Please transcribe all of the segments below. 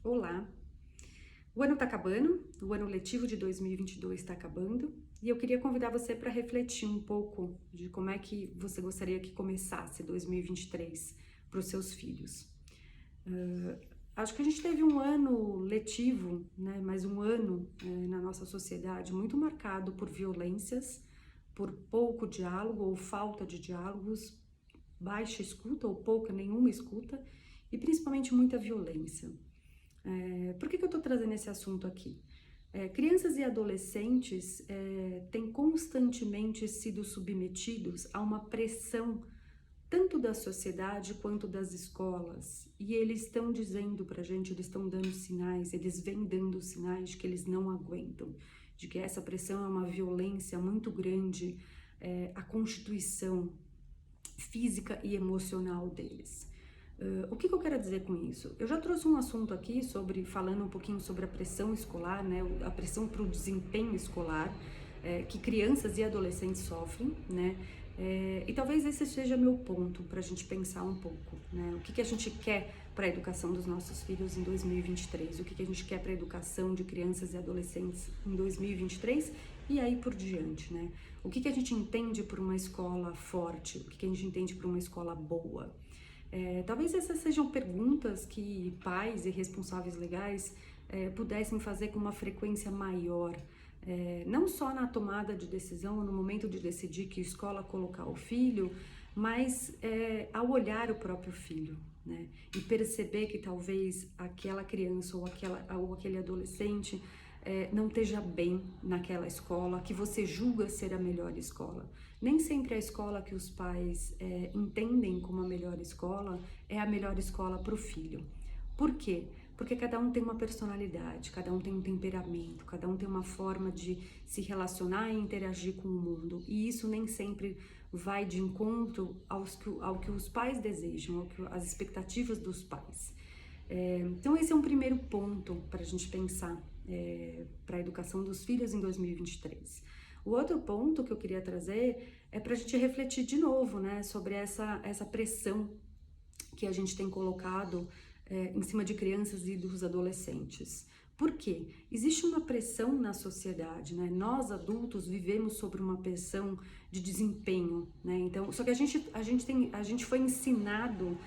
Olá! O ano está acabando, o ano letivo de 2022 está acabando e eu queria convidar você para refletir um pouco de como é que você gostaria que começasse 2023 para os seus filhos. Acho que a gente teve um ano letivo, né, mais um ano na nossa sociedade muito marcado por violências, por pouco diálogo ou falta de diálogos, baixa escuta ou pouca nenhuma escuta e principalmente muita violência. Por que eu estou trazendo esse assunto aqui? Crianças e adolescentes têm constantemente sido submetidos a uma pressão tanto da sociedade quanto das escolas, e eles estão dizendo pra gente, eles estão dando sinais, eles vêm dando sinais de que eles não aguentam, de que essa pressão é uma violência muito grande à constituição física e emocional deles. O que eu quero dizer com isso? Eu já trouxe um assunto aqui falando um pouquinho sobre a pressão escolar, né, a pressão para o desempenho escolar, que crianças e adolescentes sofrem, né, e talvez esse seja meu ponto para a gente pensar um pouco, né, o que a gente quer para a educação dos nossos filhos em 2023, o que a gente quer para a educação de crianças e adolescentes em 2023 e aí por diante, né? O que a gente entende por uma escola forte, o que a gente entende por uma escola boa. Talvez essas sejam perguntas que pais e responsáveis legais pudessem fazer com uma frequência maior, não só na tomada de decisão, no momento de decidir que escola colocar o filho, mas ao olhar o próprio filho, né? E perceber que talvez aquela criança ou aquele adolescente não esteja bem naquela escola, que você julga ser a melhor escola. Nem sempre a escola que os pais entendem como a melhor escola é a melhor escola para o filho. Por quê? Porque cada um tem uma personalidade, cada um tem um temperamento, cada um tem uma forma de se relacionar e interagir com o mundo. E isso nem sempre vai de encontro ao que os pais desejam, às expectativas dos pais. Então esse é um primeiro ponto para a gente pensar para a educação dos filhos em 2023. O outro ponto que eu queria trazer é para a gente refletir de novo, né, sobre essa pressão que a gente tem colocado em cima de crianças e dos adolescentes. Por quê? Existe uma pressão na sociedade, né? Nós adultos vivemos sobre uma pressão de desempenho, né? Então, só que a gente foi ensinado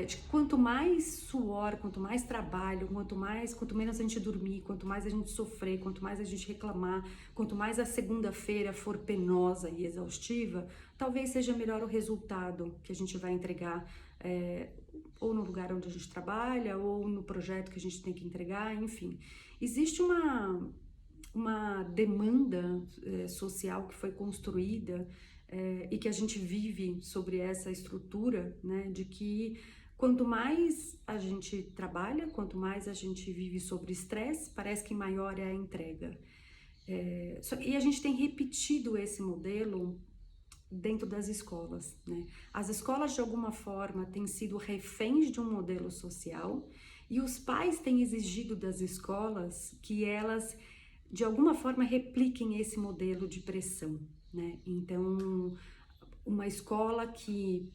de que quanto mais suor, quanto mais trabalho, quanto menos a gente dormir, quanto mais a gente sofrer, quanto mais a gente reclamar, quanto mais a segunda-feira for penosa e exaustiva, talvez seja melhor o resultado que a gente vai entregar ou no lugar onde a gente trabalha, ou no projeto que a gente tem que entregar, enfim. Existe uma demanda social que foi construída e que a gente vive sobre essa estrutura, né, de que quanto mais a gente trabalha, quanto mais a gente vive sobre estresse, parece que maior é a entrega. E a gente tem repetido esse modelo dentro das escolas, né? As escolas de alguma forma têm sido reféns de um modelo social e os pais têm exigido das escolas que elas de alguma forma repliquem esse modelo de pressão, né? Então, uma escola que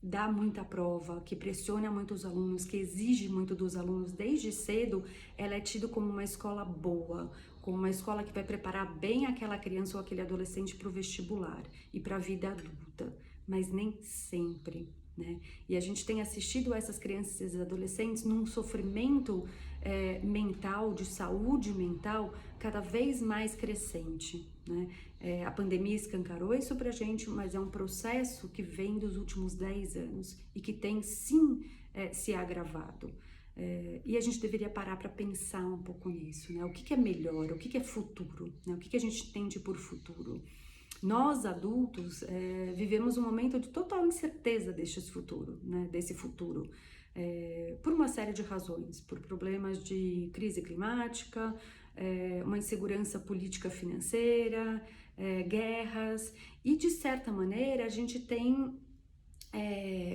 dá muita prova, que pressiona muito os alunos, que exige muito dos alunos desde cedo, ela é tida como uma escola boa, como uma escola que vai preparar bem aquela criança ou aquele adolescente para o vestibular e para a vida adulta, mas nem sempre, né? E a gente tem assistido essas crianças e esses adolescentes num sofrimento mental, de saúde mental, cada vez mais crescente, né? A pandemia escancarou isso pra gente, mas é um processo que vem dos últimos 10 anos e que tem sim se agravado. E a gente deveria parar para pensar um pouco nisso, né? O que é melhor, o que é futuro, né? O que a gente entende por futuro? Nós, adultos, vivemos um momento de total incerteza desse futuro, por uma série de razões, por problemas de crise climática, uma insegurança política financeira, guerras, e de certa maneira a gente tem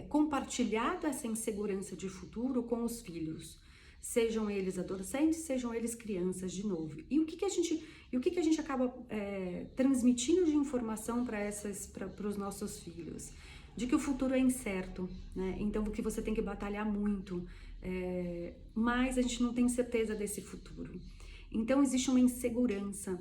compartilhado essa insegurança de futuro com os filhos, sejam eles adolescentes, sejam eles crianças de novo. E o que a gente acaba transmitindo de informação para os nossos filhos? De que o futuro é incerto, né? Então que você tem que batalhar muito, mas a gente não tem certeza desse futuro. Então existe uma insegurança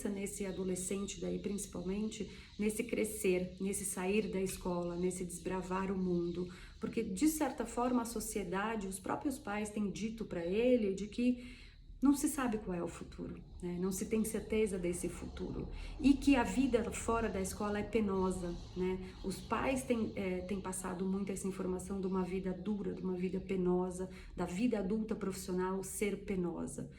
nesse adolescente daí, principalmente, nesse crescer, nesse sair da escola, nesse desbravar o mundo, porque de certa forma a sociedade, os próprios pais têm dito para ele de que não se sabe qual é o futuro, né? Não se tem certeza desse futuro e que a vida fora da escola é penosa, né? Os pais têm passado muito essa informação de uma vida dura, de uma vida penosa, da vida adulta profissional ser penosa.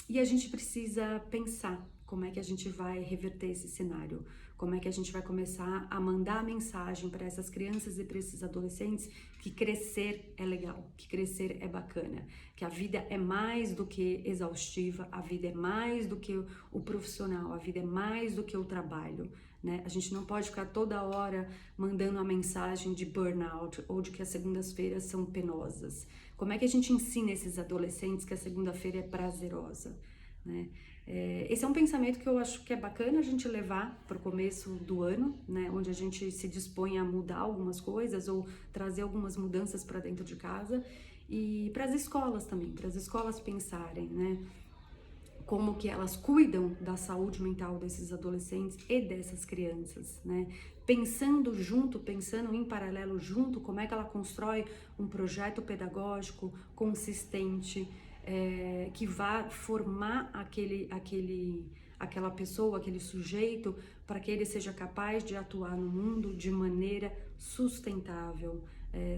E a gente precisa pensar como é que a gente vai reverter esse cenário, como é que a gente vai começar a mandar a mensagem para essas crianças e para esses adolescentes que crescer é legal, que crescer é bacana, que a vida é mais do que exaustiva, a vida é mais do que o profissional, a vida é mais do que o trabalho, né? A gente não pode ficar toda hora mandando a mensagem de burnout ou de que as segundas-feiras são penosas. Como é que a gente ensina esses adolescentes que a segunda-feira é prazerosa, né? Esse é um pensamento que eu acho que é bacana a gente levar para o começo do ano, né, onde a gente se dispõe a mudar algumas coisas ou trazer algumas mudanças para dentro de casa, e para as escolas também, para as escolas pensarem, né, como que elas cuidam da saúde mental desses adolescentes e dessas crianças, né? Pensando junto, pensando em paralelo junto, como é que ela constrói um projeto pedagógico consistente, que vá formar aquela pessoa, aquele sujeito, para que ele seja capaz de atuar no mundo de maneira sustentável,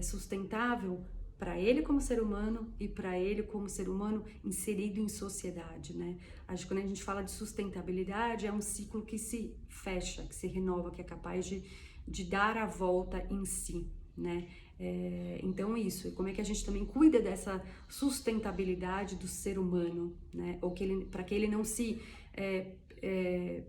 sustentável para ele como ser humano e para ele como ser humano inserido em sociedade, né? Acho que quando a gente fala de sustentabilidade, é um ciclo que se fecha, que se renova, que é capaz de dar a volta em si, né? Então isso, como é que a gente também cuida dessa sustentabilidade do ser humano, né? Ou para que ele não se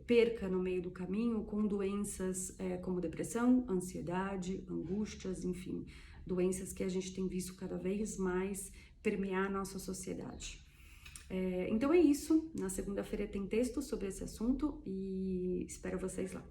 perca no meio do caminho com doenças como depressão, ansiedade, angústias, enfim, doenças que a gente tem visto cada vez mais permear a nossa sociedade. Então é isso, na segunda-feira tem texto sobre esse assunto e espero vocês lá.